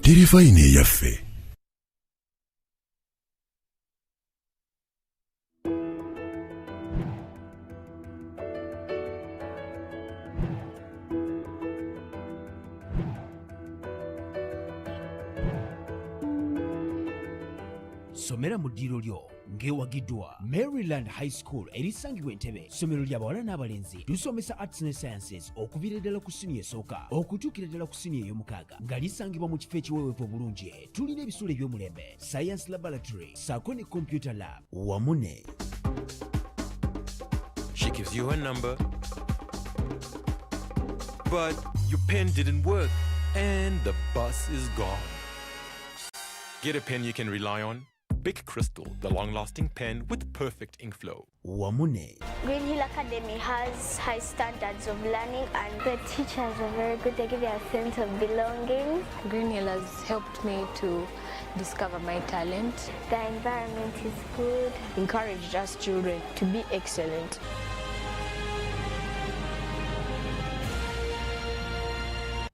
Terefayina yaffe. Somera mu ddiiro lyo ng'ewagiddwa Maryland High School erisangibwa Entebbe. Ssomero ly'abawala n'abalenzi lusomesa arts ne sciences okuviira ddala ku siniya esooka okutuukira ddala ku siniya ey'omukaaga nga lisangibwa mu kifo ekiweeweevu obulungi. Tulina ebisuula eby'omulembe, science laboratory ssaako ne computer lab wamu ne. She gives you her number, but your pen didn't work and the bus is gone. Get a pen you can rely on. Big Crystal, the long-lasting pen with perfect ink flow. Wamune. Green Hill Academy has high standards of learning and the teachers are very good. They give you a sense of belonging. Green Hill has helped me to discover my talent. The environment is good. Encouraged us children to be excellent.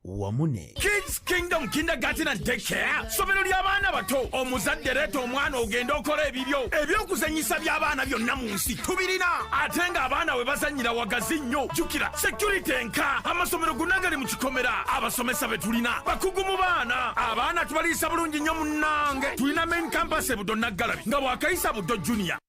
Wamune. Kids Kingdom Kindergarten and Daycare. Somero ly'abaana bato. Omuzadde leeta omwana ogenda okola ebibyo. Ebyokuzanyisa by'abaana byonna mu nsi tubirina. Ate ng'abaana we bazannyira wagazi nnyo. Jjukira security enka. Amasomero gonna gali mu kikomera. Abasomesa be tulina bakugu mu baana. Abaana tubaliisa bulungi nnyo munnange. Tulina main campus e Buddo Naggalabi nga bwakayisa Buddo Junior.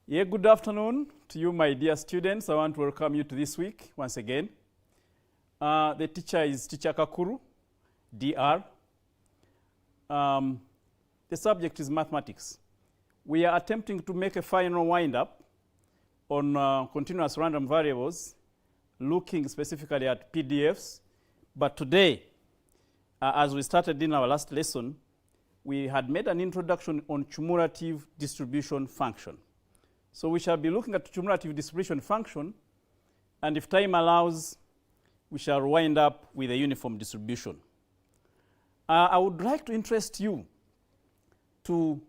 Yeah, good afternoon to you, my dear students. I want to welcome you to this week once again. The teacher is Teacher Kakuru, DR. The subject is mathematics. We are attempting to make a final wind-up on continuous random variables, looking specifically at PDFs. But today, as we started in our last lesson, we had made an introduction on cumulative distribution function. So we shall be looking at cumulative distribution function, and if time allows, we shall wind up with a uniform distribution. I would like to interest you to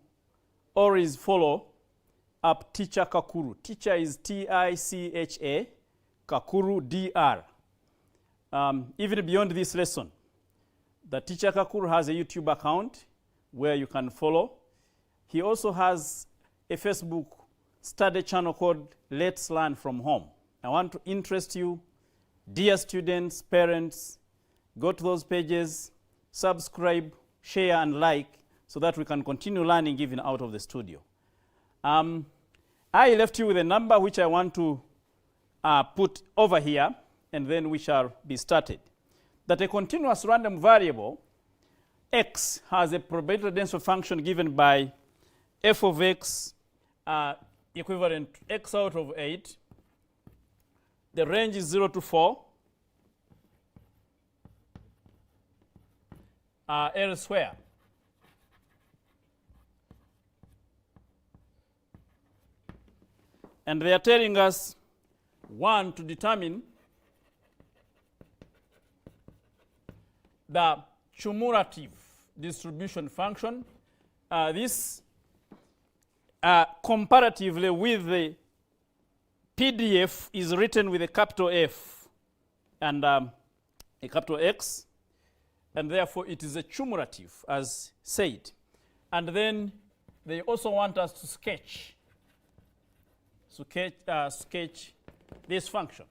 always follow up Teacher Kakuru. Teacher is T-I-C-H-A, Kakuru, D-R. Even beyond this lesson, the Teacher Kakuru has a YouTube account where you can follow. He also has a Facebook study channel called Let's Learn from Home. I want to interest you, dear students, parents, go to those pages, subscribe, share, and like, so that we can continue learning even out of the studio. I left you with a number which I want to put over here, and then we shall be started. That a continuous random variable, x, has a probability density function given by f of x equivalent to x out of 8. The range is 0 to 4. Elsewhere. And they are telling us, one, to determine the cumulative distribution function. This comparatively with the PDF is written with a capital F and a capital X, and therefore it is a cumulative as said. And then they also want us to sketch this function.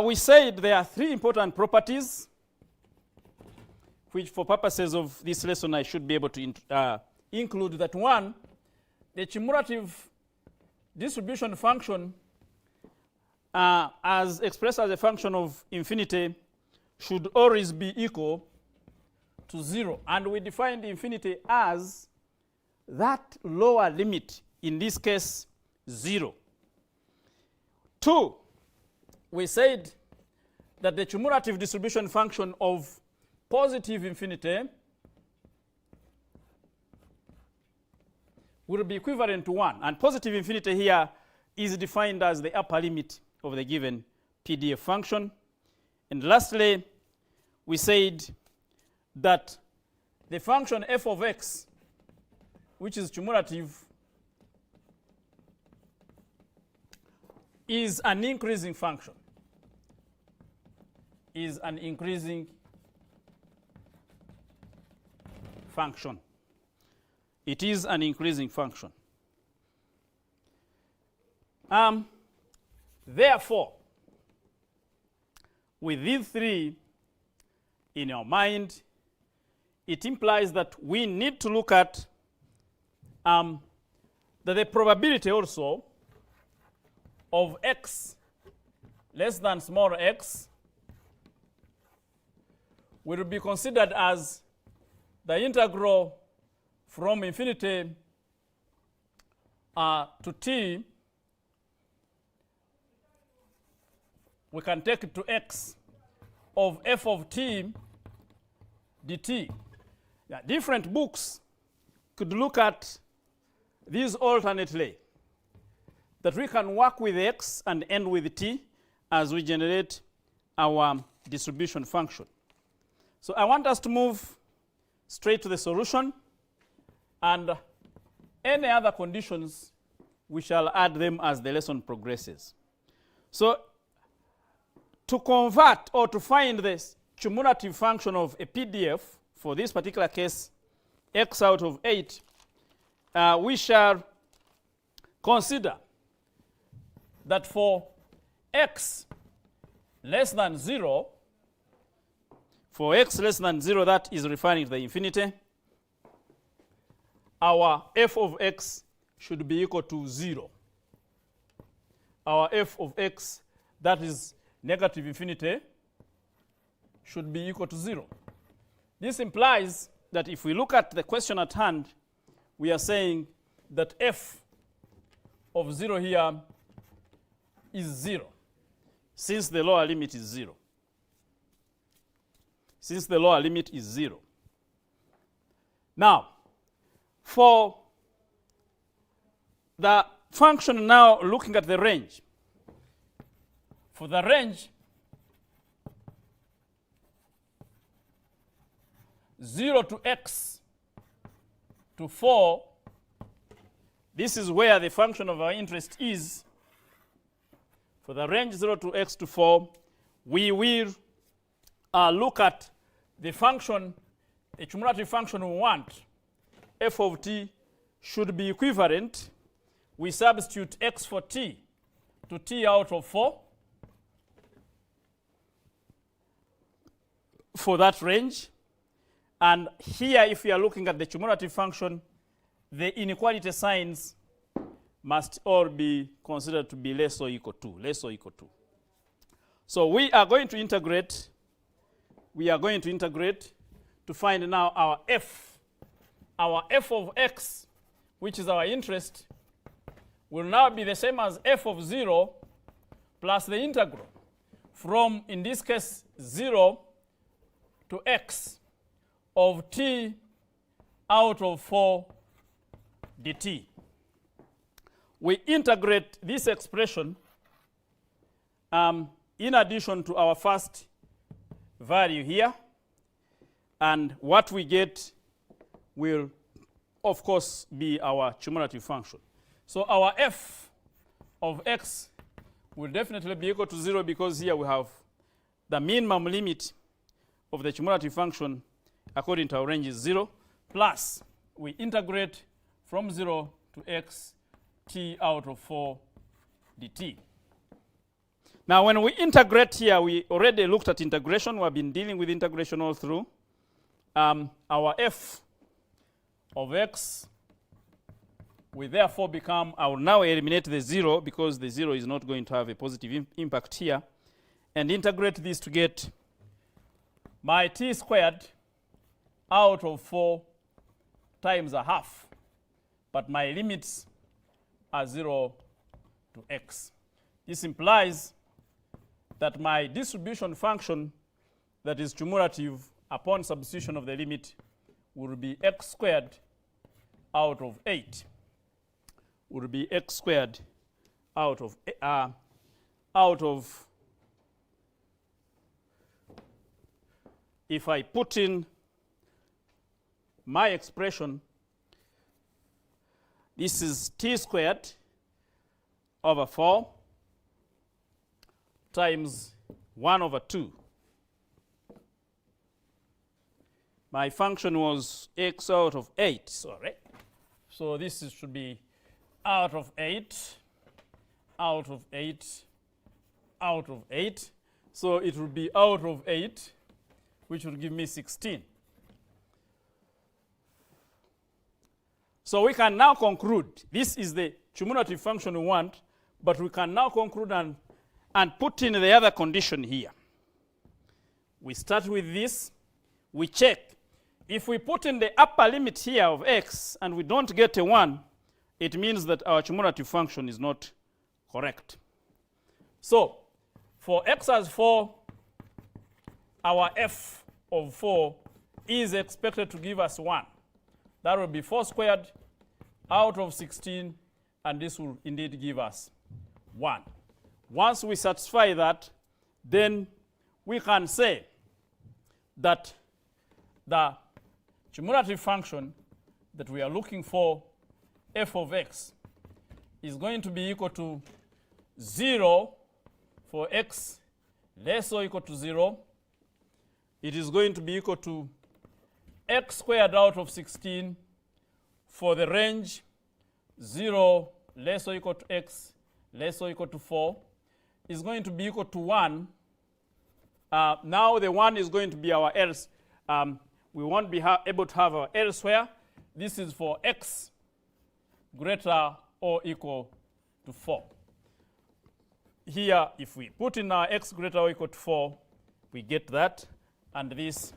We said there are three important properties which for purposes of this lesson I should be able to include. That one, the cumulative distribution function as expressed as a function of infinity should always be equal to 0. And we defined infinity as that lower limit, in this case 0. 2, we said that the cumulative distribution function of positive infinity will be equivalent to 1. And positive infinity here is defined as the upper limit of the given PDF function. And lastly, we said that the function f of x, which is cumulative, is an increasing function. Is an increasing function. It is an increasing function. Therefore, with these three in our mind, it implies that we need to look at that the probability also of x less than small x will be considered as the integral from infinity to t. We can take it to x of f of t dt. Yeah, different books could look at these alternately, that we can work with x and end with t as we generate our distribution function. So I want us to move straight to the solution, and any other conditions, we shall add them as the lesson progresses. So to convert or to find this cumulative function of a PDF, for this particular case, x out of 8, we shall consider that for x less than 0, that is referring to the infinity, our f of x should be equal to 0. Our f of x, that is negative infinity, should be equal to 0. This implies that if we look at the question at hand, we are saying that f of 0 here is 0, since the lower limit is 0. Since the lower limit is 0. Now, for the function now looking at the range, for the range 0 to x to 4, this is where the function of our interest is. For the range 0 to x to 4, we will look at the function, a cumulative function we want, f of t should be equivalent. We substitute x for t to t out of 4 for that range. And here, if we are looking at the cumulative function, the inequality signs must all be considered to be less or equal to, less or equal to. So we are going to integrate. We are going to integrate to find now our f. Our f of x, which is our interest, will now be the same as f of 0 plus the integral from, in this case, 0 to x of t out of 4 dt. We integrate this expression in addition to our first value here, and what we get will, of course, be our cumulative function. So our f of x will definitely be equal to 0, because here we have the minimum limit of the cumulative function according to our range is 0, plus we integrate from 0 to x t out of 4 dt. Now when we integrate here, we already looked at integration. We have been dealing with integration all through. Our f of x will therefore become, I will now eliminate the 0, because the 0 is not going to have a positive impact here, and integrate this to get my t squared out of 4 times a half, but my limits are 0 to x. This implies that my distribution function that is cumulative upon substitution of the limit will be x squared out of 8. Will be x squared out of if I put in my expression, this is t squared over 4 times 1 over 2. My function was x out of 8, sorry. So this should be out of 8, out of 8, out of 8. So it will be out of 8, which will give me 16. So we can now conclude, this is the cumulative function we want, but we can now conclude and put in the other condition here. We start with this, we check. If we put in the upper limit here of x and we don't get a 1, it means that our cumulative function is not correct. So for x as 4, our f of 4 is expected to give us 1. That will be 4 squared out of 16, and this will indeed give us 1. Once we satisfy that, then we can say that the cumulative function that we are looking for, f of x, is going to be equal to 0 for x less or equal to 0. It is going to be equal to x squared out of 16 for the range 0 less or equal to x less or equal to 4 is going to be equal to 1. Now the 1 is going to be our else. We won't be able to have our elsewhere. This is for x greater or equal to 4. Here, if we put in our x greater or equal to 4, we get that, and this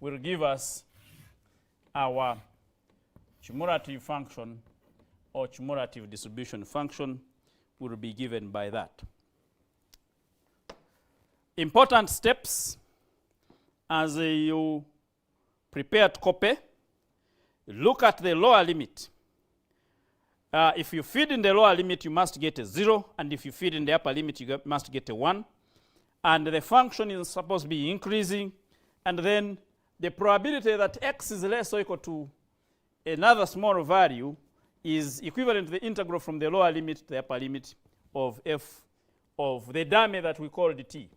will give us our cumulative function or cumulative distribution function will be given by that. Important steps as you prepare to copy, look at the lower limit. If you feed in the lower limit, you must get a 0, and if you feed in the upper limit, you must get a 1. And the function is supposed to be increasing, and then the probability that x is less or equal to another small value is equivalent to the integral from the lower limit to the upper limit of f of the dummy that we call dt.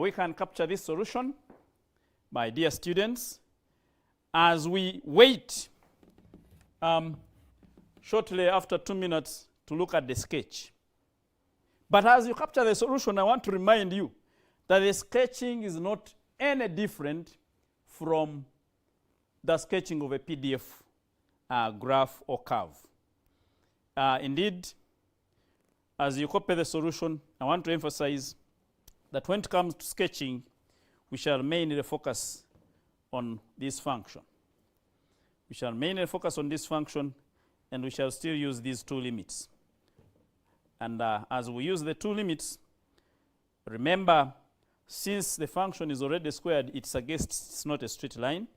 We can capture this solution, my dear students, as we wait shortly after 2 minutes to look at the sketch. But as you capture the solution, I want to remind you that the sketching is not any different from the sketching of a PDF graph or curve. Indeed, as you copy the solution, I want to emphasize that when it comes to sketching, we shall mainly focus on this function. We shall mainly focus on this function, and we shall still use these two limits. And as we use the two limits, remember, since the function is already squared, it suggests it's not a straight line.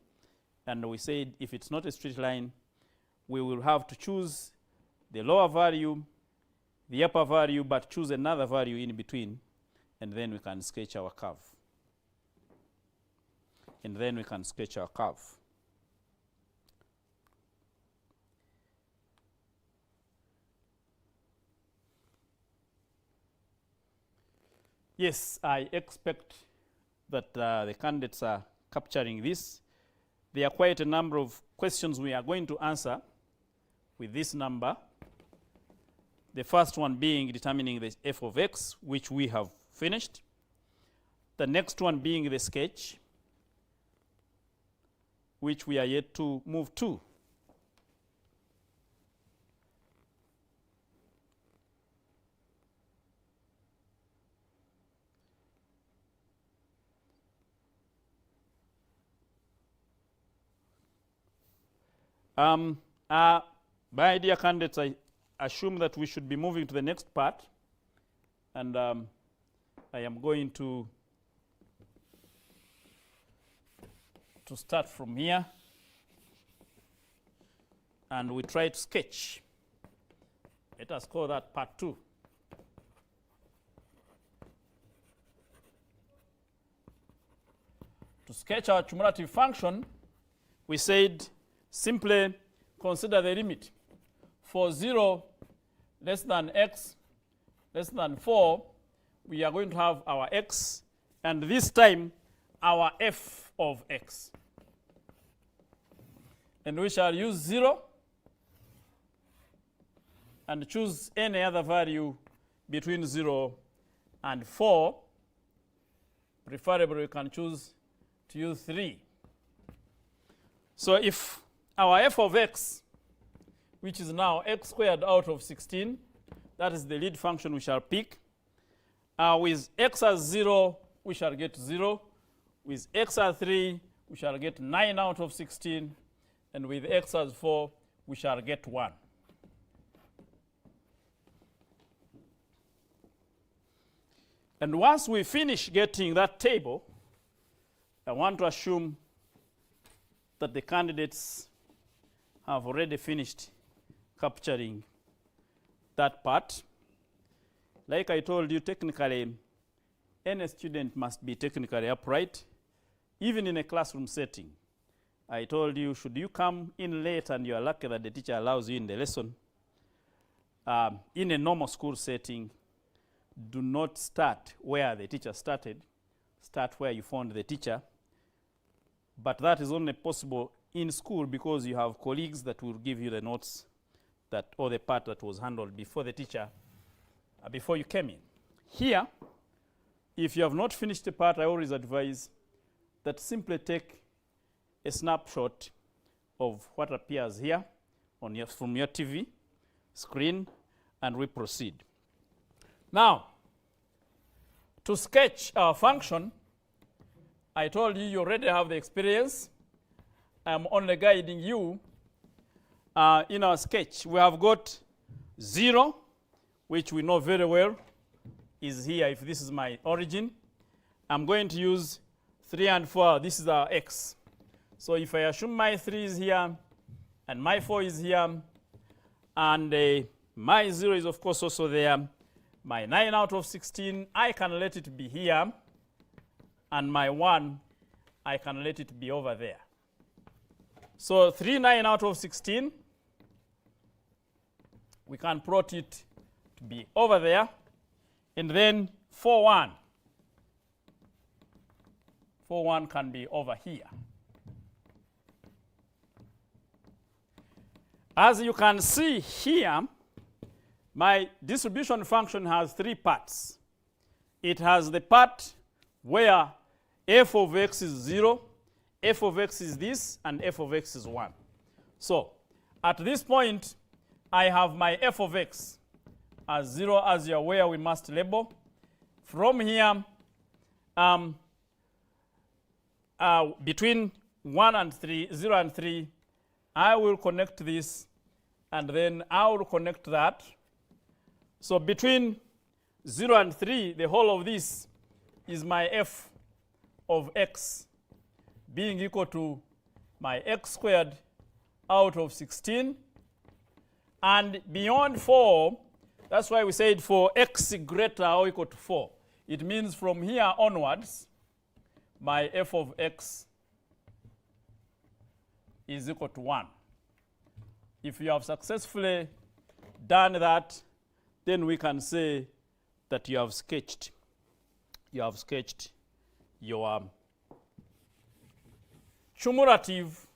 And we said if it's not a straight line, we will have to choose the lower value, the upper value, but choose another value in between, and then we can sketch our curve. And then we can sketch our curve. Yes, I expect that the candidates are capturing this. There are quite a number of questions we are going to answer with this number. The first one being determining the f of x, which we have finished. The next one being the sketch, which we are yet to move to. My dear candidates, I assume that we should be moving to the next part, and I am going to start from here, and we try to sketch. Let us call that part 2. To sketch our cumulative function, we said simply consider the limit. For 0 less than x less than 4, we are going to have our x, and this time our f of x. And we shall use 0 and choose any other value between 0 and 4. Preferably, we can choose to use 3. So if our f of x, which is now x squared out of 16, that is the lead function we shall pick. With x as 0, we shall get 0. With x as 3, we shall get 9 out of 16. And with x as 4, we shall get 1. And once we finish getting that table, I want to assume that the candidates have already finished capturing that part. Like I told you, technically, any student must be technically upright, even in a classroom setting. I told you, should you come in late and you are lucky that the teacher allows you in the lesson, in a normal school setting, do not start where the teacher started. Start where you found the teacher. But that is only possible in school because you have colleagues that will give you the notes that, or the part that was handled before the teacher, before you came in. Here, if you have not finished the part, I always advise that simply take a snapshot of what appears here on from your TV screen, and we proceed. Now, to sketch our function, I told you you already have the experience. I'm only guiding you. In our sketch, we have got 0, which we know very well is here if this is my origin. I'm going to use 3 and 4. This is our x. So if I assume my 3 is here, and my 4 is here, and my 0 is of course also there, my 9 out of 16, I can let it be here, and my 1, I can let it be over there. So 3, 9 out of 16, we can plot it to be over there, and then 4, 1. 4, 1 can be over here. As you can see here, my distribution function has 3 parts. It has the part where f of x is 0, f of x is this, and f of x is 1. So at this point, I have my f of x as 0, as you're aware we must label. From here, between 1 and 3, 0 and 3, I will connect this, and then I will connect that. So between 0 and 3, the whole of this is my f of x being equal to my x squared out of 16. And beyond 4, that's why we said for x greater or equal to 4. It means from here onwards, my f of x is equal to 1. If you have successfully done that, then we can say that you have sketched your cumulative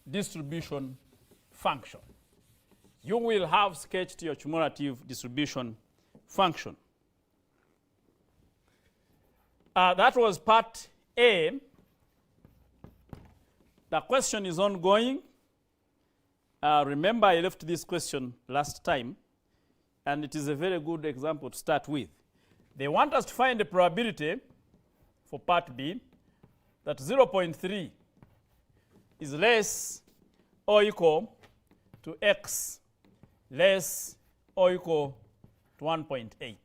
distribution function. You will have sketched your cumulative distribution function. That was part A. The question is ongoing. Remember, I left this question last time, and it is a very good example to start with. They want us to find the probability for part B that 0.3 is less or equal to x less or equal to 1.8.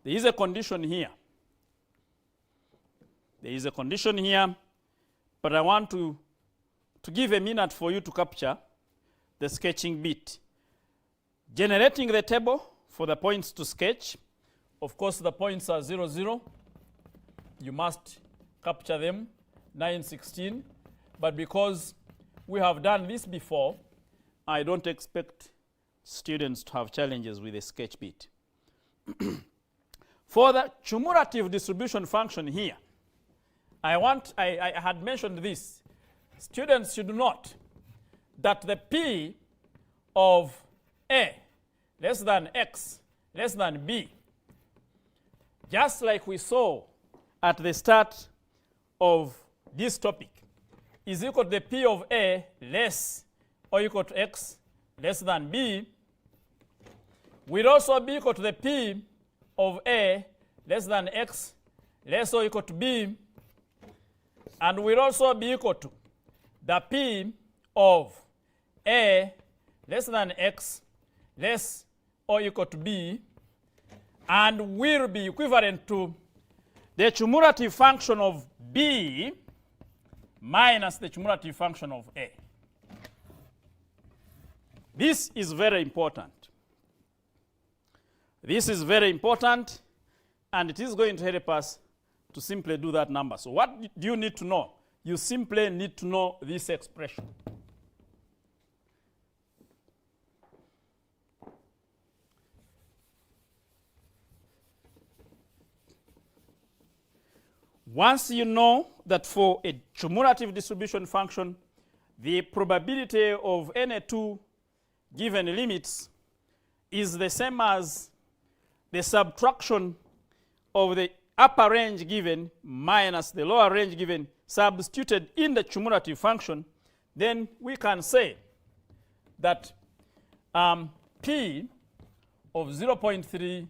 There is a condition here. There is a condition here, but I want to give a minute for you to capture the sketching bit. Generating the table for the points to sketch. Of course, the points are 0, 0. You must capture them, 9, 16. But because we have done this before, I don't expect students to have challenges with a sketch bit. For the cumulative distribution function here, I had mentioned this. Students should note that the P of A less than X less than B, just like we saw at the start of this topic, is equal to the P of A less or equal to X less than B, will also be equal to the P of A less than X less or equal to B, and will also be equal to the P of A less than X less or equal to B, and will be equivalent to the cumulative function of B minus the cumulative function of A. This is very important. This is very important, and it is going to help us to simply do that number. So what do you need to know? You simply need to know this expression. Once you know that for a cumulative distribution function, the probability of any two given limits is the same as the subtraction of the upper range given minus the lower range given substituted in the cumulative function, then we can say that P of 0.3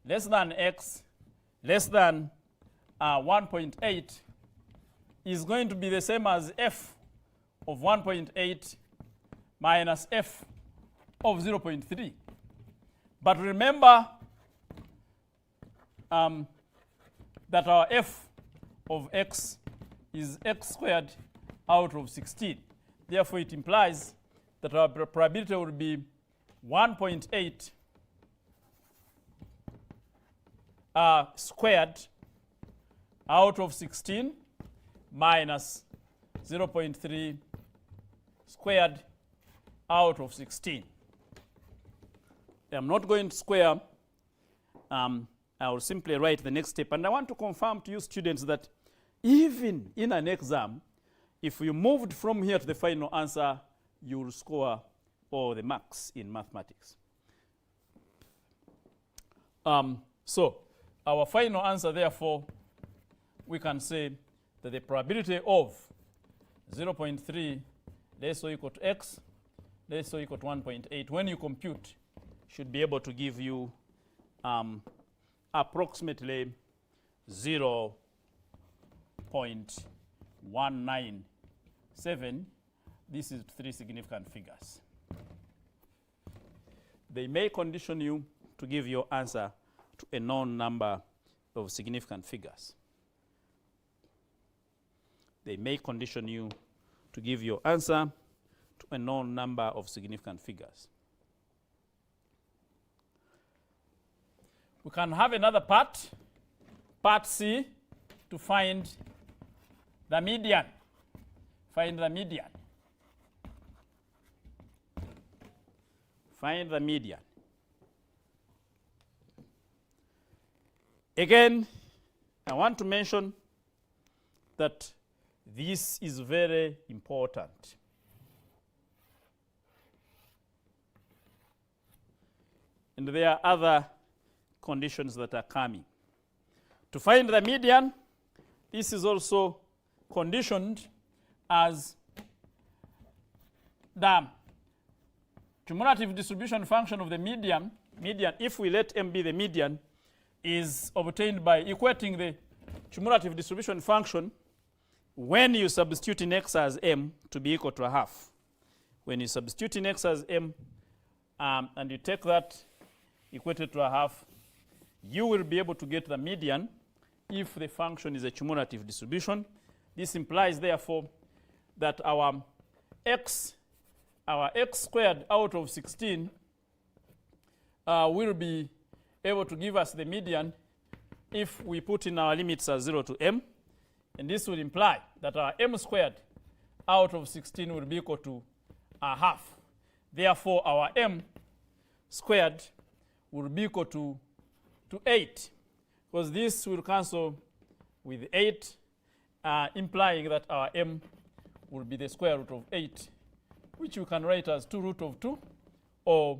less than X less than 1.8 is going to be the same as F of 1.8 minus F of 0.3. But remember that our F of X is X squared out of 16. Therefore, it implies that our probability will be 1.8 squared out of 16 minus 0.3 squared out of 16. I'm not going to square. I will simply write the next step. And I want to confirm to you students that even in an exam, if you moved from here to the final answer, you will score all the marks in mathematics. So our final answer, therefore, we can say that the probability of 0.3 less or equal to X less or equal to 1.8, when you compute, should be able to give you approximately 0.197. This is 3 significant figures. They may condition you to give your answer to a known number of significant figures. They may condition you to give your answer to a known number of significant figures. We can have another part, part C, to find the median. Find the median. Find the median. Again, I want to mention that this is very important. And there are other conditions that are coming. To find the median, this is also conditioned as the cumulative distribution function of the median, if we let M be the median, is obtained by equating the cumulative distribution function when you substitute in X as M to be equal to a half. When you substitute in X as M and you take that equated to a half, you will be able to get the median if the function is a cumulative distribution. This implies, therefore, that our X squared out of 16 will be able to give us the median if we put in our limits as 0 to M. And this will imply that our m squared out of 16 will be equal to a half. Therefore, our m squared will be equal to 8, because this will cancel with 8, implying that our m will be the square root of 8, which you can write as 2 root of 2, or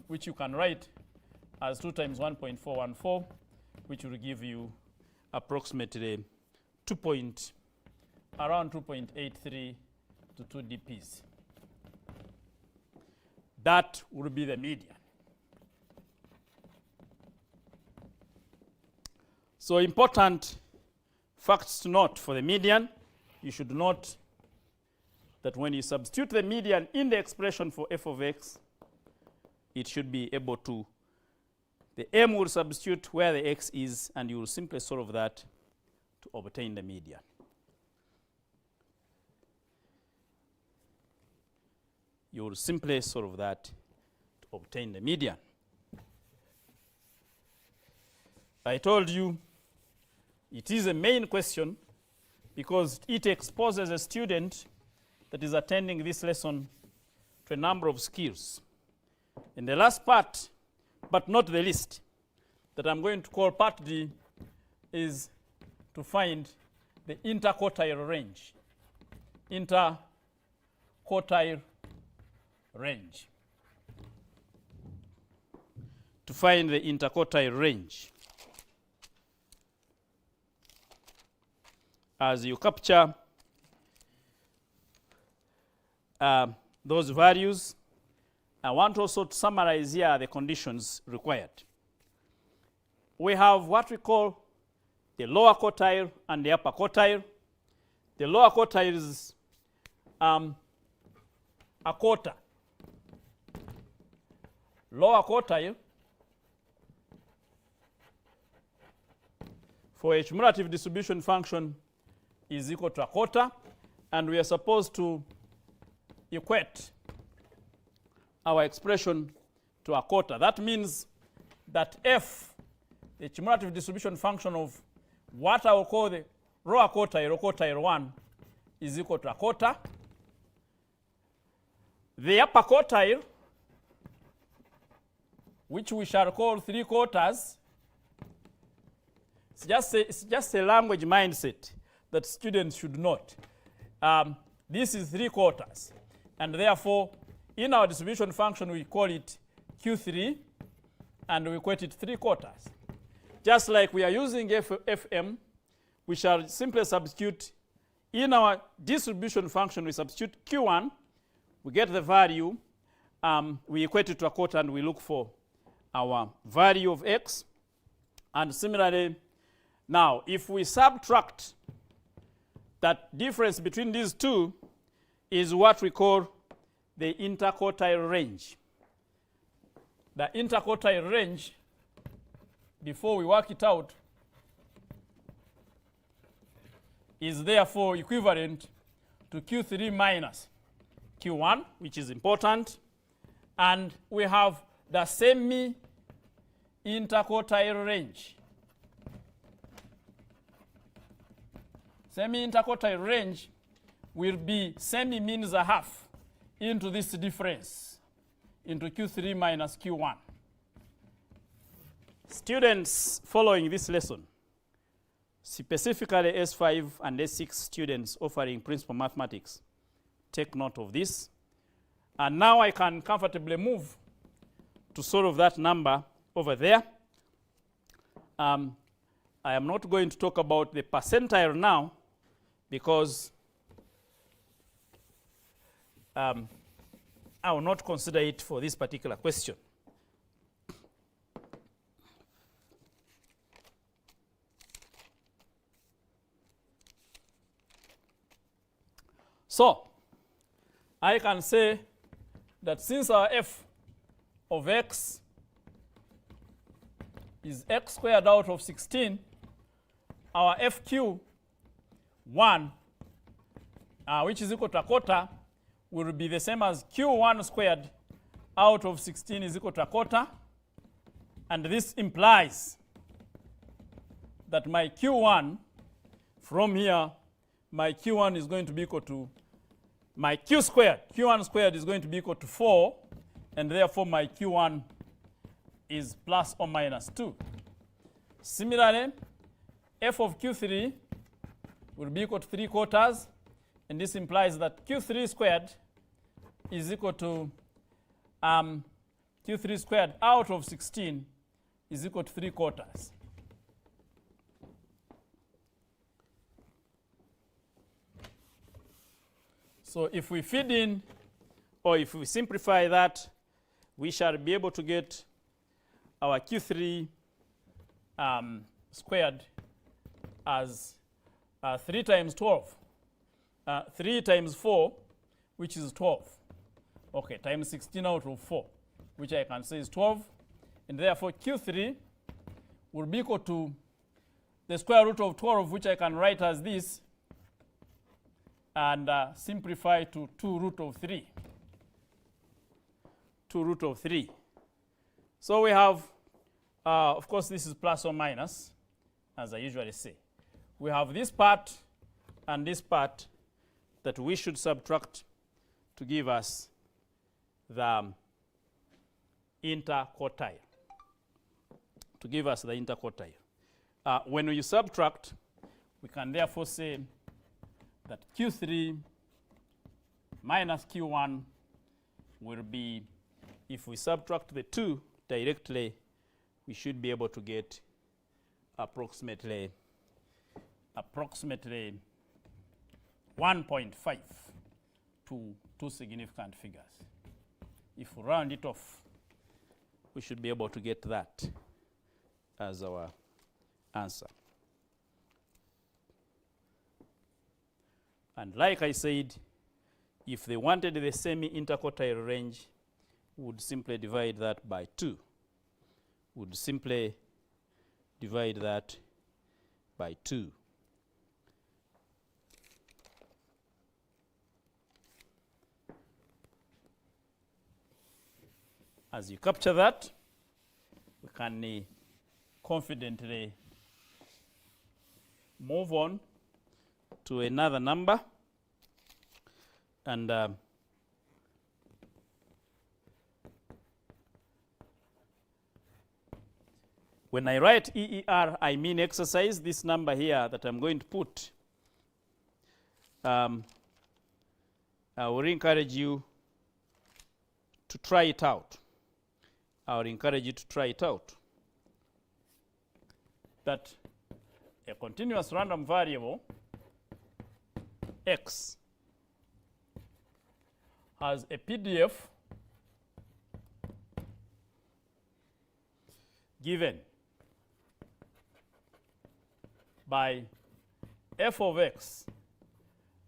which you can write as 2 times 1.414, which will give you approximately around 2.83 to 2 dPs. That will be the median. So important facts to note for the median. You should note that when you substitute the median in the expression for f of x, it should be able to, the m will substitute where the x is, and you will simply solve that to obtain the median. You will simply solve that to obtain the median. I told you it is a main question because it exposes a student that is attending this lesson to a number of skills. And the last part, but not the least, that I'm going to call part D, is to find the interquartile range. Interquartile range. To find the interquartile range. As you capture those values, I want also to summarize here the conditions required. We have what we call the lower quartile and the upper quartile. The lower quartile is a quarter. Lower quartile for a cumulative distribution function is equal to a quarter, and we are supposed to equate our expression to a quarter. That means that f, the cumulative distribution function of what I will call the lower quartile or quartile 1, is equal to a quarter. The upper quartile, which we shall call 3 quarters, it's just a language mindset that students should note. This is 3 quarters, and therefore in our distribution function we call it Q3, and we equate it 3 quarters. Just like we are using FM, we shall simply substitute in our distribution function, we substitute Q1, we get the value, we equate it to a quarter, and we look for our value of x. And similarly, now if we subtract that difference between these two, is what we call the interquartile range. The interquartile range, before we work it out, is therefore equivalent to Q3 minus Q1, which is important. And we have the semi-interquartile range. Semi-interquartile range will be semi means a half into this difference, into Q3 minus Q1. Students following this lesson, specifically S5 and S6 students offering principal mathematics, take note of this. And now I can comfortably move to solve that number over there. I am not going to talk about the percentile now, because I will not consider it for this particular question. So I can say that since our f of x is x squared out of 16, our fq1, which is equal to a quarter, will be the same as q1 squared out of 16 is equal to a quarter. And this implies that my q1 From here, my Q1 is going to be equal to my Q squared. Q1 squared is going to be equal to 4, and therefore my Q1 is plus or minus 2. Similarly, f of Q3 will be equal to 3/4, and this implies that Q3 squared is equal to Q3 squared out of 16 is equal to 3/4. So if we feed in, or if we simplify that, we shall be able to get our Q3 squared as 3 times 12. 3 times 4, which is 12. Okay, times 16 out of 4, which I can say is 12. And therefore, Q3 will be equal to the square root of 12, which I can write as this, and simplify to 2 root of 3. 2 root of 3. So we have, of course, this is plus or minus, as I usually say. We have this part and this part that we should subtract to give us the interquartile. To give us the interquartile. When you subtract, we can therefore say that Q3 minus Q1 will be, if we subtract the 2 directly, we should be able to get approximately 1.5 to 2 significant figures. If we round it off, we should be able to get that as our answer. And like I said, if they wanted the semi-interquartile range, we would simply divide that by 2. Would simply divide that by 2. As you capture that, we can confidently move on to another number, and when I write EER, I mean exercise. This number here that I'm going to put, I will encourage you to try it out. I would encourage you to try it out. That a continuous random variable X has a PDF given by f of X.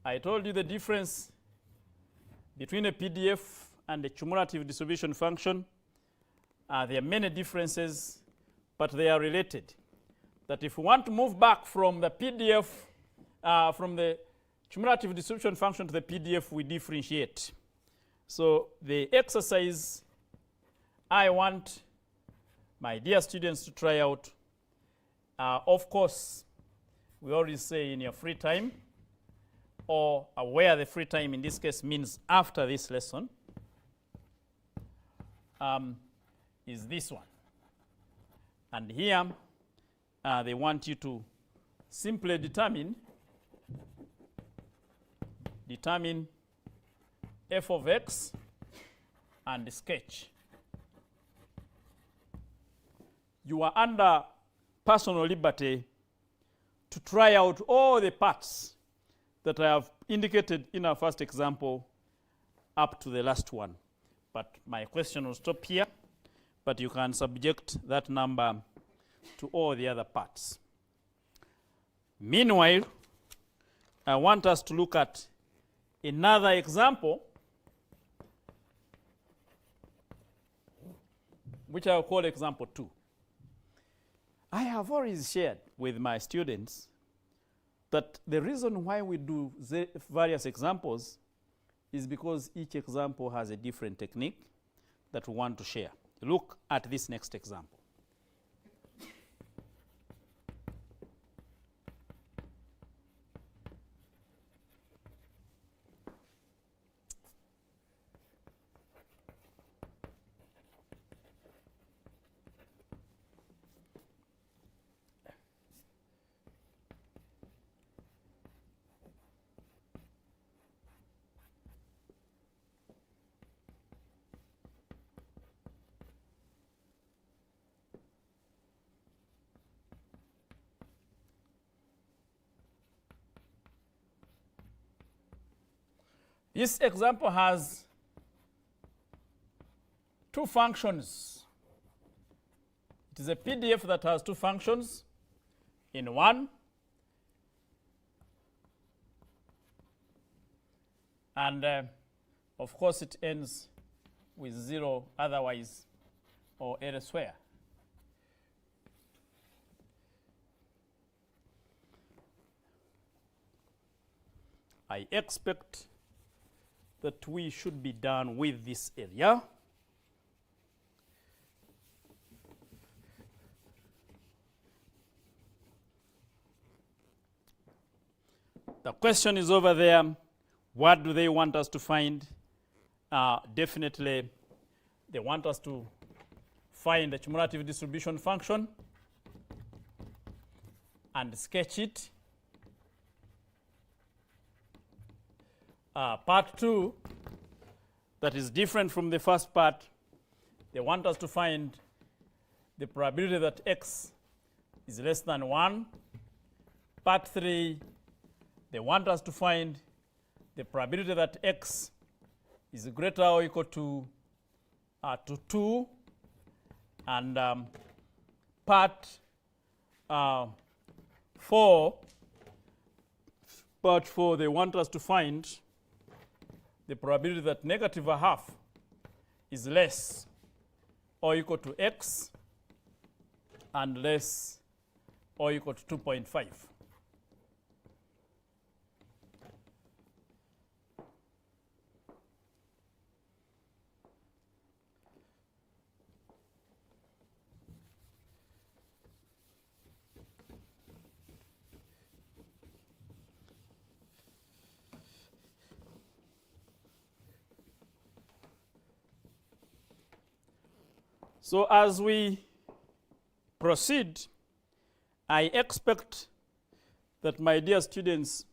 I told you the difference between a PDF and a cumulative distribution function. There are many differences, but they are related. That if we want to move back from the PDF, from the cumulative distribution function to the PDF, we differentiate. So the exercise I want my dear students to try out, of course, we always say in your free time, or where the free time in this case means after this lesson, is this one. And here, they want you to simply determine f of X and sketch. You are under personal liberty to try out all the parts that I have indicated in our first example up to the last one. But my question will stop here, but you can subject that number to all the other parts. Meanwhile, I want us to look at another example, which I will call example 2. I have always shared with my students that the reason why we do the various examples is because each example has a different technique that we want to share. Look at this next example. This example has two functions. It is a PDF that has two functions in one. And of course, it ends with 0 otherwise or elsewhere. I expect that we should be done with this area. The question is over there. What do they want us to find? Definitely, they want us to find the cumulative distribution function and sketch it. Part 2, that is different from the first part, they want us to find the probability that x is less than 1. Part 3, they want us to find the probability that x is greater or equal to 2. And part 4, they want us to find the probability that negative a half is less or equal to x and less or equal to 2.5. So as we proceed, I expect that, my dear students,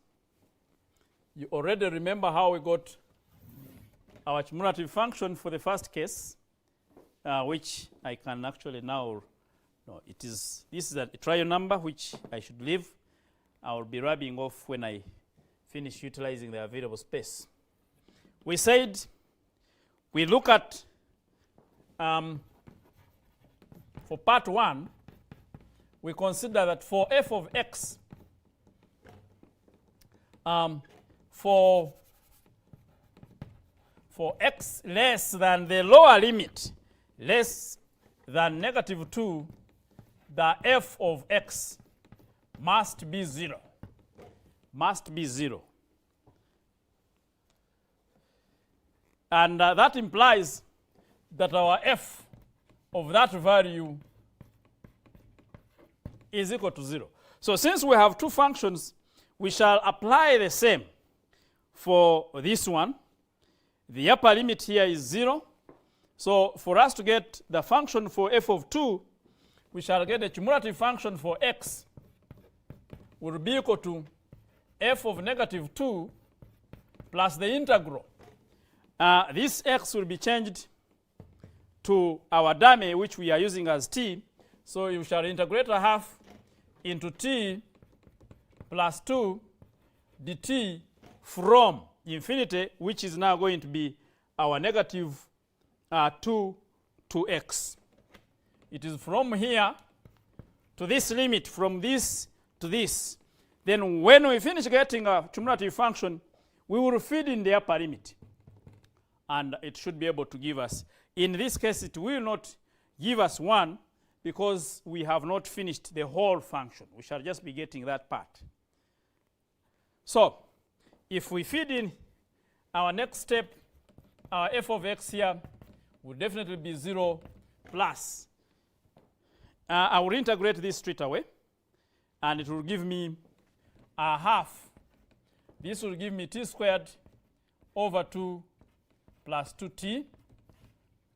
you already remember how we got our cumulative function for the first case, which I can actually now, no, this is a trial number which I should leave. I will be rubbing off when I finish utilizing the available space. We said we look at for part 1, we consider that for f of x, for x less than the lower limit, less than negative 2, the f of x must be 0. Must be 0. And that implies that our f of that value is equal to 0. So since we have two functions, we shall apply the same for this one. The upper limit here is 0. So for us to get the function for f of 2, we shall get the cumulative function for x will be equal to f of negative 2 plus the integral. This x will be changed to our dummy, which we are using as t. So you shall integrate a half into t plus 2 dt from infinity, which is now going to be our negative 2 to x. It is from here to this limit, from this to this. Then when we finish getting a cumulative function, we will feed in the upper limit. And it should be able to give us, in this case, it will not give us 1 because we have not finished the whole function. We shall just be getting that part. So if we feed in our next step, our f of x here will definitely be 0 plus. I will integrate this straight away, and it will give me a half. This will give me t squared over 2 plus 2t.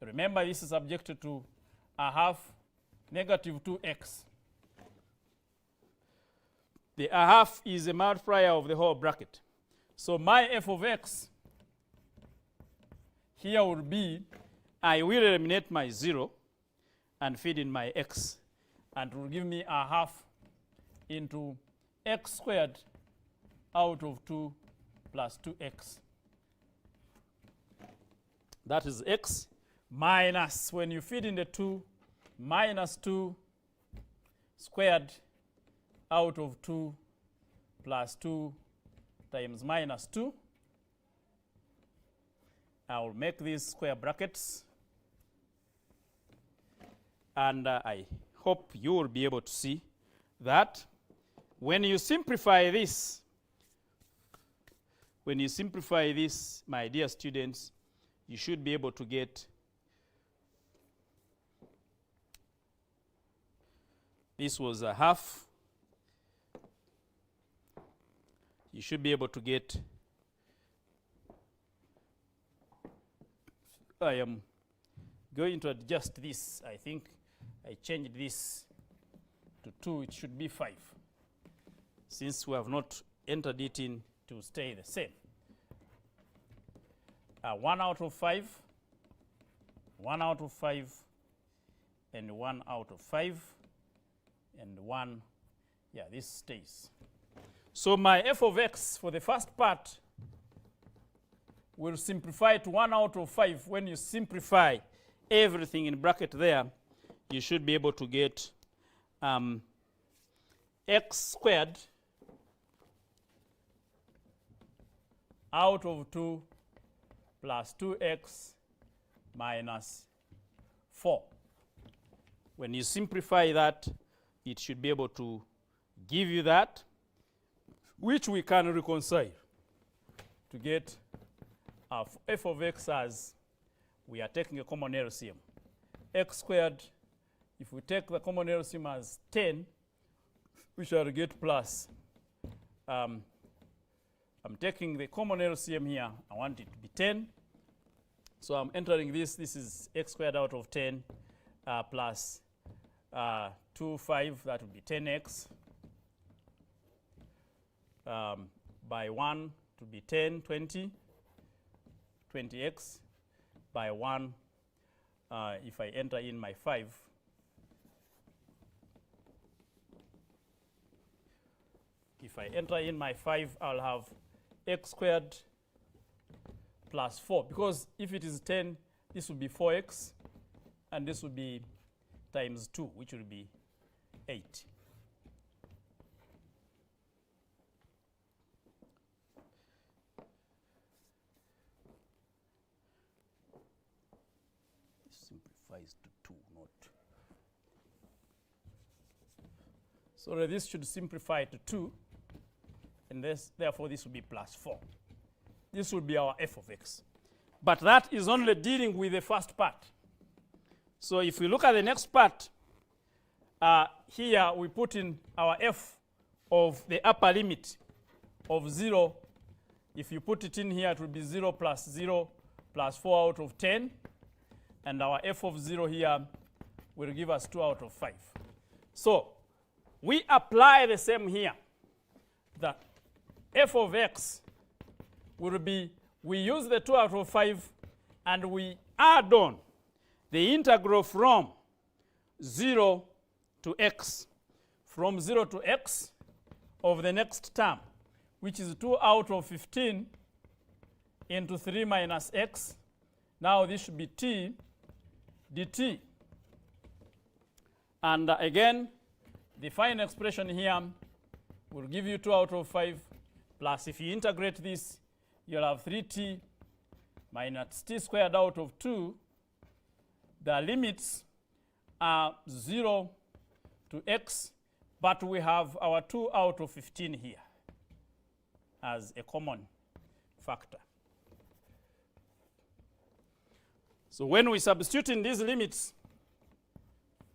Remember, this is subjected to a half negative 2x. The a half is a multiplier of the whole bracket. So my f of x here will be, I will eliminate my 0 and feed in my x, and it will give me a half into x squared out of 2 plus 2x That is x minus, when you feed in the 2, minus 2 squared out of 2 plus 2 times minus 2. I will make these square brackets. And I hope you will be able to see that when you simplify this, my dear students, you should be able to get this was a half. You should be able to get, I am going to adjust this. I think I changed this to 2. It should be 5, since we have not entered it in to stay the same. 1 out of 5, 1 out of 5, and 1 out of 5, and 1. Yeah, this stays. So my f of x for the first part will simplify to 1 out of 5. When you simplify everything in bracket there, you should be able to get x squared out of 2 plus 2x minus 4. When you simplify that, it should be able to give you that, which we can reconcile to get f of x as we are taking a common LCM. X squared, if we take the common LCM as 10, we shall get plus. I'm taking the common LCM here. I want it to be 10. So I'm entering this. This is x squared out of 10 plus 2, 5. That would be 10x. By 1 to be 10, 20. 20x. By 1, if I enter in my 5, if I enter in my 5, I'll have x squared plus 4. Because if it is 10, this would be 4x, and this would be times 2, which will be 8. This simplifies to 2, not. So this should simplify to 2. And therefore, this will be plus 4. This will be our f of x. But that is only dealing with the first part. So if we look at the next part, here we put in our f of the upper limit of 0. If you put it in here, it will be 0 plus 4 out of 10. And our f of 0 here will give us 2 out of 5. So we apply the same here. The f of x will be, we use the 2 out of 5 and we add on the integral from 0 to x. From 0 to x of the next term, which is 2 out of 15 into 3 minus x. Now this should be t dt. And again, the final expression here will give you 2 out of 5 plus, if you integrate this, you'll have 3t minus t squared out of 2. The limits are 0 to x, but we have our 2 out of 15 here as a common factor. So when we substitute in these limits,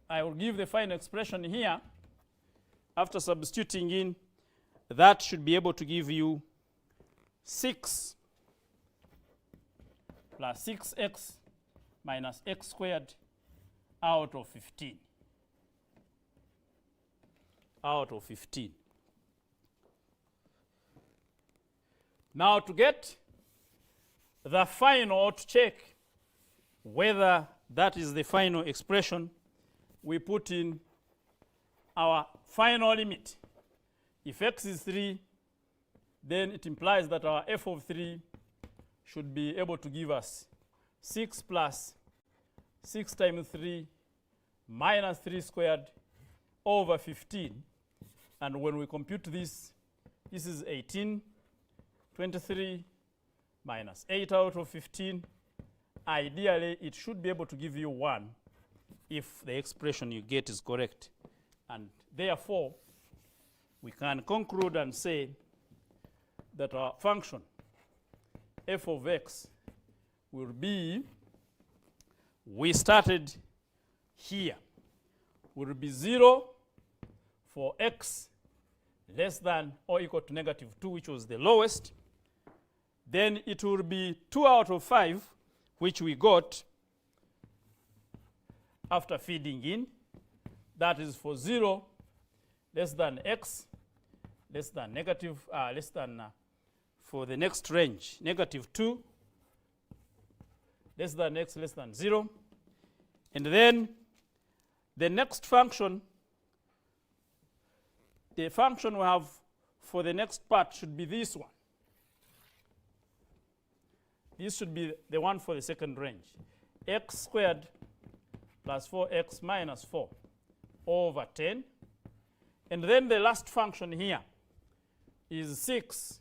I will give the final expression here. After substituting in, that should be able to give you 6 plus 6x minus x squared out of 15. Out of 15. Now to get the final, or to check whether that is the final expression, we put in our final limit. If x is 3, then it implies that our f of 3 should be able to give us 6 plus 6 times 3 minus 3 squared over 15. And when we compute this, this is 18, 23 minus 8 out of 15. Ideally, it should be able to give you 1 if the expression you get is correct. And therefore, we can conclude and say that our function f of x will be, we started here, will be 0 for x less than or equal to negative 2, which was the lowest. Then it will be 2 out of 5, which we got after feeding in. That is for 0 less than x less than negative, for the next range, negative 2 less than x less than 0. And then the next function, the function we have for the next part should be this one. This should be the one for the second range. X squared plus 4x minus 4 over 10. And then the last function here is 6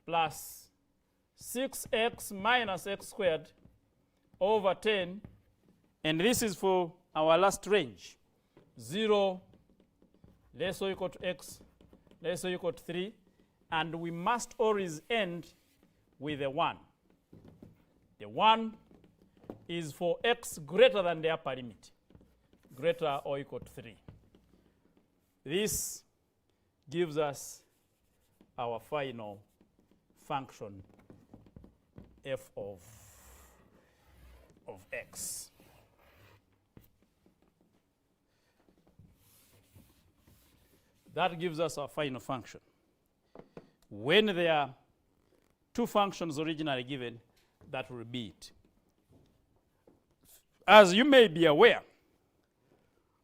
plus 6x minus x squared over 10. And this is for our last range. 0 less or equal to x less or equal to 3. And we must always end with a 1. The 1 is for x greater than the upper limit, greater or equal to 3. This gives us our final function f of x. That gives us our final function. When there are two functions originally given, that will be it. As you may be aware,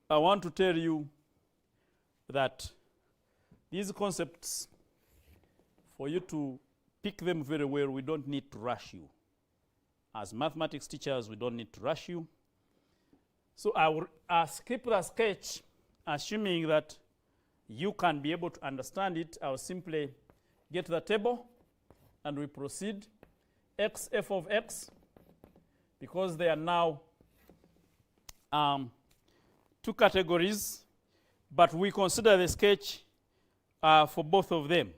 I want to tell you that these concepts, for you to pick them very well, we don't need to rush you. As mathematics teachers, we don't need to rush you. So I will skip the sketch, assuming that you can be able to understand it. I'll simply get the table and we proceed. X f of x, because they are now two categories, but we consider the sketch for both of them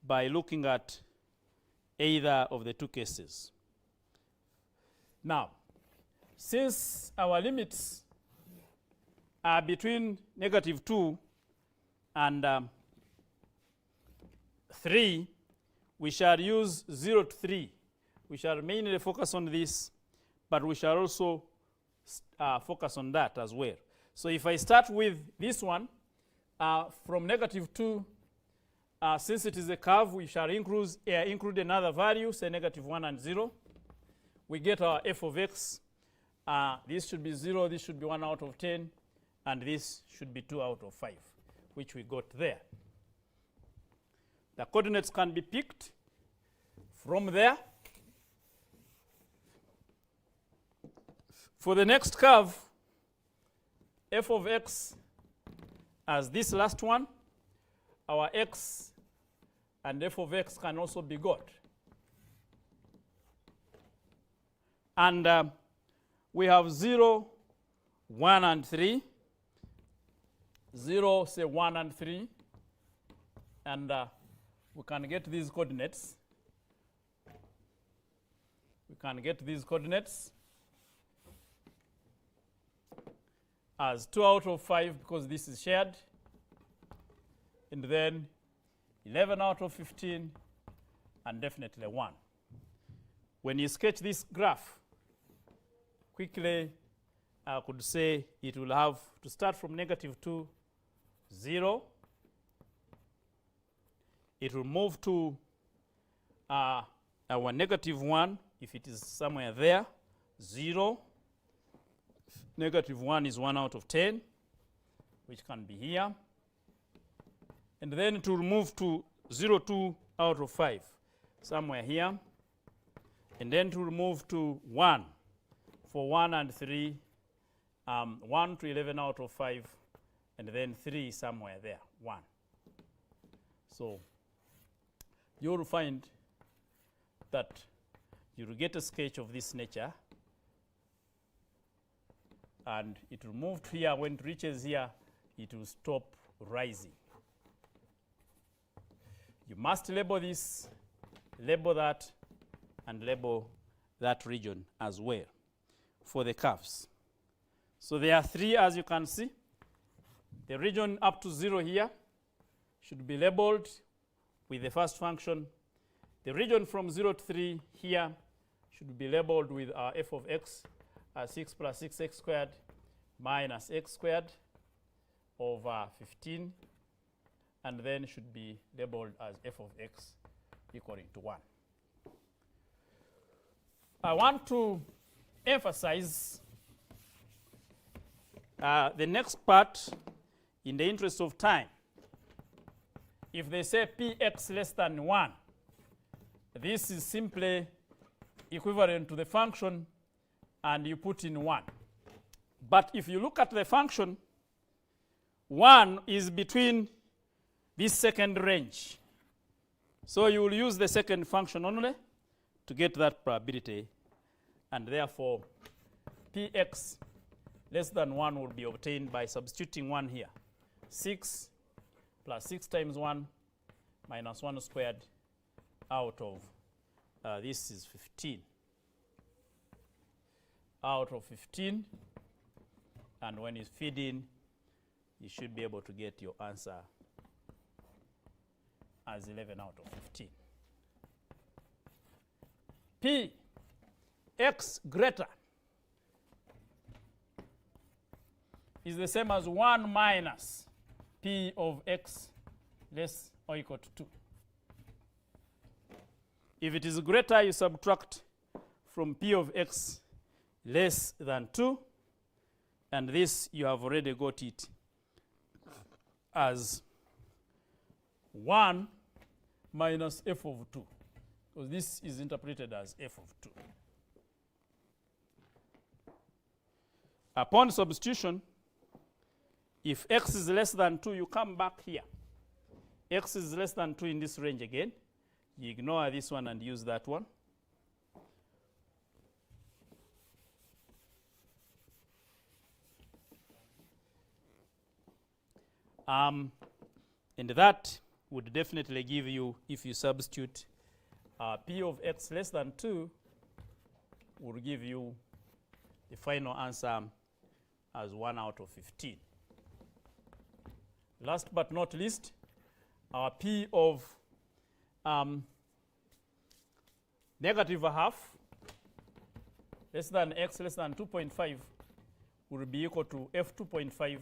by looking at either of the two cases. Now, since our limits are between negative 2 and 3, we shall use 0 to 3. We shall mainly focus on this, but we shall also focus on that as well. So if I start with this one, from negative 2, since it is a curve, we shall include another value, say negative 1 and 0. We get our f of x. This should be 0, this should be 1 out of 10, and this should be 2 out of 5, which we got there. The coordinates can be picked from there. For the next curve, f of x as this last one, our x and f of x can also be got. And we have 0, 1, and 3. 0, say 1 and 3. And we can get these coordinates. We can get these coordinates as 2 out of 5 because this is shared. And then 11 out of 15 and definitely 1. When you sketch this graph, quickly I could say it will have to start from negative 2, 0. It will move to our negative 1, if it is somewhere there, 0. Negative 1 is 1 out of 10, which can be here. And then it will move to 0, 2 out of 5, somewhere here. And then to move to 1 for 1 and 3, 1 to 11 out of 5, and then 3 somewhere there, 1. So you'll find that you'll get a sketch of this nature, and it will move to here. When it reaches here, it will stop rising. You must label this, label that, and label that region as well for the curves. So there are 3, as you can see. The region up to 0 here should be labeled with the first function. The region from 0 to 3 here should be labeled with our f of x as 6 plus 6x squared minus x squared over 15, and then should be labeled as f of x equaling to 1. I want to emphasize the next part in the interest of time. If they say px less than 1, this is simply equivalent to the function, and you put in 1. But if you look at the function, 1 is between this second range. So you will use the second function only to get that probability, and therefore px less than 1 will be obtained by substituting 1 here. 6 plus 6 times 1 minus 1 squared out of, this is 15. Out of 15, and when you feed in, you should be able to get your answer as 11 out of 15. P x greater is the same as 1 minus p of x less or equal to 2. If it is greater, you subtract from p of x less than 2, and this you have already got it as 1 minus f of 2, because this is interpreted as f of 2. Upon substitution, if x is less than 2, you come back here. X is less than 2 in this range again. You ignore this one and use that one. And that would definitely give you, if you substitute p of x less than 2, will give you the final answer as 1 out of 15. Last but not least, our p of negative a half less than x less than 2.5 will be equal to f 2.5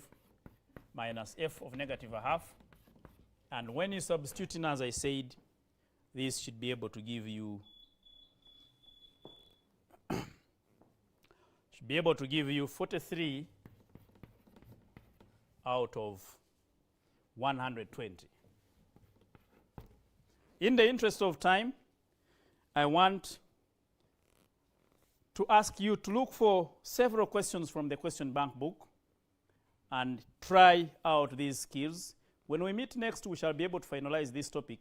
minus f of negative a half. And when you substitute in, as I said, this should be able to give you 43 out of 120. In the interest of time, I want to ask you to look for several questions from the question bank book and try out these skills. When we meet next, we shall be able to finalize this topic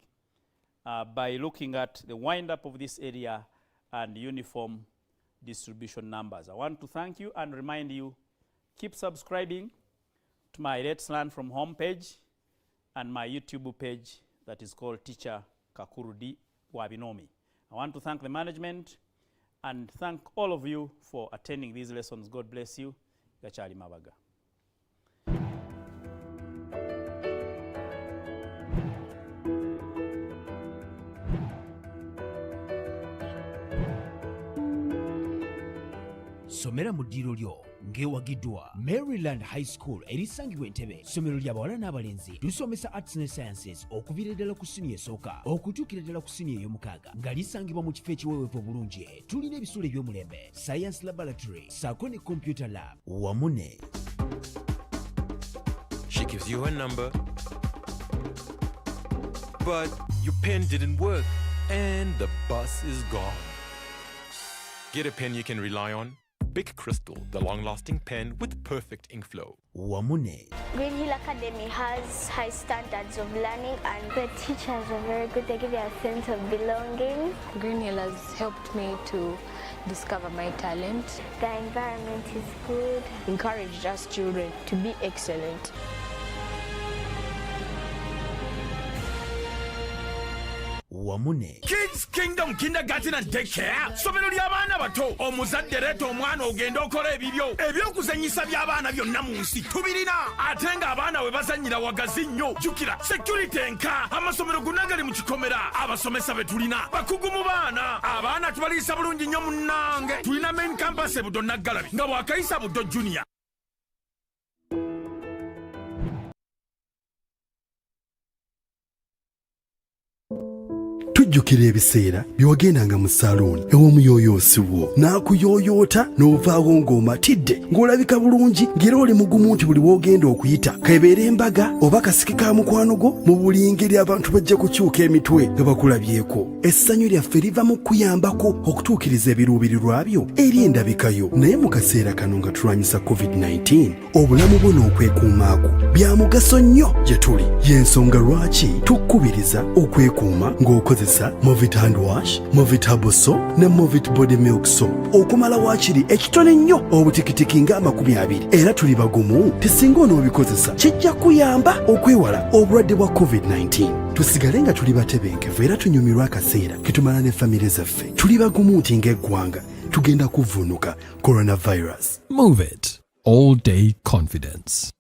by looking at the wind-up of this area and uniform distribution numbers. I want to thank you and remind you, keep subscribing to my Let's Learn from Home page and my YouTube page that is called Teacher Kakurudi Wabinomi. I want to thank the management and thank all of you for attending these lessons. God bless you. Gachali Mabaga. somera mu ddiiro lyo ng'ewagiddwa Maryland High School erisangibwa Entebbe. Ssomero ly'abawala n'abalenzi tusomesa arts ne sciences okuviira ddala ku siniya esooka okutuukira ddala ku siniya ey'omukaaga nga lisangibwa mu kifo ekiweweevu obulungi. Tulina ebisulo eby'omulembe, science laboratory ssaako ne computer lab wamu ne. She gives you her number, but your pen didn't work and the bus is gone. Get a pen you can rely on. Big Crystal, the long-lasting pen with perfect ink flow. Wamune. Green Hill Academy has high standards of learning and the teachers are very good. They give you a sense of belonging. Green Hill has helped me to discover my talent. The environment is good. Encouraged us children to be excellent. Wamune. Kids Kingdom Kindergarten and Daycare. Somero ly'abaana bato. Omuzadde leeta omwana ogenda okola ebibyo. Ebyokuzannyisa by'abaana byonna mu nsi tubirina. Ate ng'abaana we bazannyira wagazi nnyo. Jjukira security enka. Amasomero gonna gali mu kikomera. Abasomesa be tulina bakugu mu baana. Abaana tubaliisa bulungi nnyo munnange. Tulina main campus e Buddo Naggalabi nga bwakayisa Buddo Junior. Tujjukira ebiseera byewagendanga mu salooni ew'omuyooyoosi wo n'akuyooyoota n'ovaawo ng'omatidde ng'olabika bulungi ng'era oli mugumu nti buli w'ogenda okuyita kebeera embaga oba kasiki ka mukwano gwo mu buli ngeri abantu bajja kukyuka emitwe nga bakulabyeko. Essanyu lyaffe liva mu kuyambako okutuukiriza ebiruubirirwa byo eri endabikayo. Naye mu kaseera kano nga tulwanyisa COVID-19 obulamu bwo n'okwekuumaako bya mugaso nnyo gye tuli. Y'ensonga lwaki tukkubiriza okwekuuma ng'okozesa Movit Hand Wash, Movit Herbal Soap ne Movit Body Milk Soap okumala waakiri ekitone nnyo obutikitiki nga 20. Era tuli bagumu tisinga onoobikozesa kijja kuyamba okwewala obulwadde bwa COVID-19. Tusigale nga tuli batebenkevu era tunyumirwa akaseera ketumala ne famire zaffe. Tuli bagumu nti ng'eggwanga tugenda kuvvuunuka coronavirus. Move it. All day confidence.